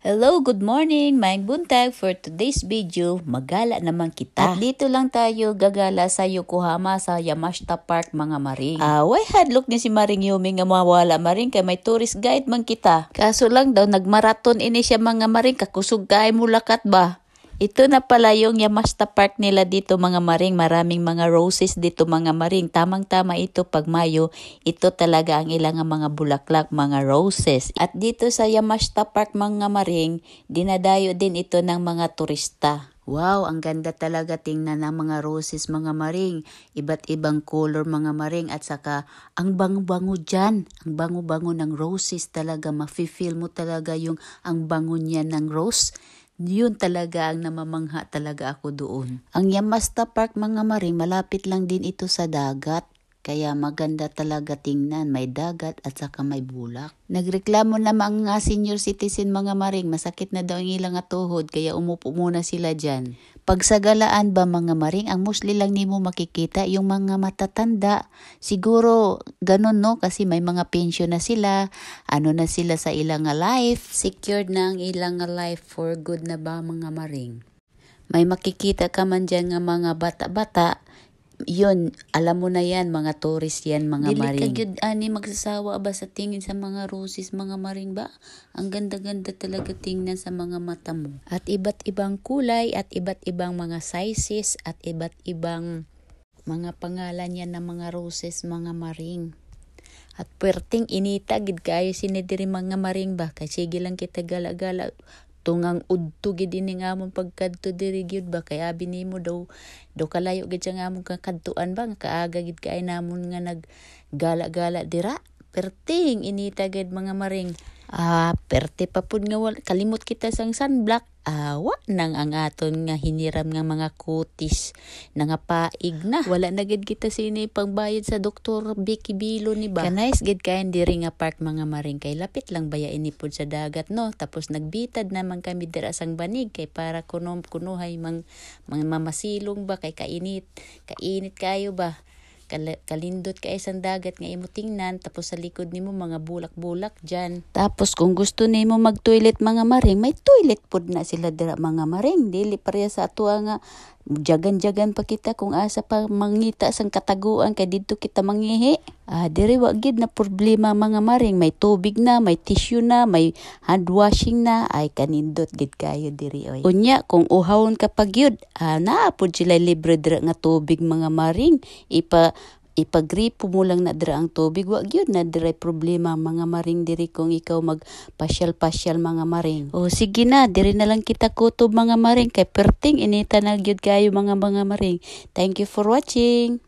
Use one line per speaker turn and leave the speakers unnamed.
Hello, good morning! Maayong buntag. For today's video, magala naman kita. At dito lang tayo gagala sa Yokohama sa Yamashita Park mga maring. Why hadlok ni si Maring Yumi nga mawala maring kay may tourist guide man kita. Kaso lang daw nagmaraton ini siya mga maring kakusog kay mulakat ba. Ito na pala yung Yamashita Park nila dito mga maring. Maraming mga roses dito mga maring. Tamang-tama ito pag Mayo. Ito talaga ang ilang mga bulaklak, mga roses. At dito sa Yamashita Park mga maring, dinadayo din ito ng mga turista. Wow, ang ganda talaga tingnan ng mga roses mga maring. Iba't ibang color mga maring at saka ang bango-bango dyan. Ang bango-bango ng roses talaga. Mafe-feel mo talaga yung ang bango niya ng rose. Yun talaga ang namamangha talaga ako doon. Ang Yamashita Park mga maring, malapit lang din ito sa dagat. Kaya maganda talaga tingnan, may dagat at saka may bulak. Nagreklamo na mga senior citizen mga maring, masakit na daw ang ilang tuhod kaya umupo muna sila dyan. Pagsagalaan ba mga maring, ang mostly lang nimo makikita yung mga matatanda. Siguro ganun no, kasi may mga pension na sila, ano na sila sa ilang life, secured na ang ilang life for good na ba mga maring. May makikita ka man dyan nga mga bata-bata. Yun, alam mo na yan, mga tourist yan, mga maring. Dili ka ani magsasawa ba sa tingin sa mga roses, mga maring ba? Ang ganda-ganda talaga tingnan sa mga mata mo. At iba't ibang kulay, at iba't ibang mga sizes, at iba't ibang mga pangalan yan ng mga roses, mga maring. At perting inita, gid kayo sinidiri mga maring ba? Kasi sige lang kita gala-gala. Tungang udto gid ini nga among pagkadto diri gyud ba kay abi nimo daw kalayo gid nga among kakadtuan ba nga kaaga gid kay namon nga naggala-gala dira perting inita gid mga maring. Perte pa pud nga kalimot kita sang sunblock. Wa nang ang aton nga hiniram nga mga kutis na nga paig na. Wala na gid kita sini pagbayad sa Dr. Vicky Bilo ni ba. Kanais gid kayan diri nga park mga maring kay lapit lang baya ini pud sa dagat no. Tapos nagbitad naman kami dira sang banig kay para kunuhay mamasilong ba kay kainit kayo ba. Kalindot ka isang dagat nga imo tingnan tapos sa likod nimo mga bulak-bulak dyan. Tapos kung gusto nimo mag-toilet mga maring, may toilet pod na sila dira mga maring. Dili pareha sa atua nga jagan-jagan pa kita kung asa pa mangita sang kataguan kay didto kita mangihi. Diri wa gid na problema mga maring, may tubig na, may tissue na, may hand washing na, ay kanindot gid kayo diri oy. Unya kung uhawon ka pag yud, naa pod sila libre dira nga tubig mga maring. Ipagripo mo lang na dira ang tubig, wag yun na dira problema mga maring diri kung ikaw magpasyal-pasyal mga maring. Sige na, diri na lang kita kutob mga maring kay perting inita na gyud kayo mga maring. Thank you for watching.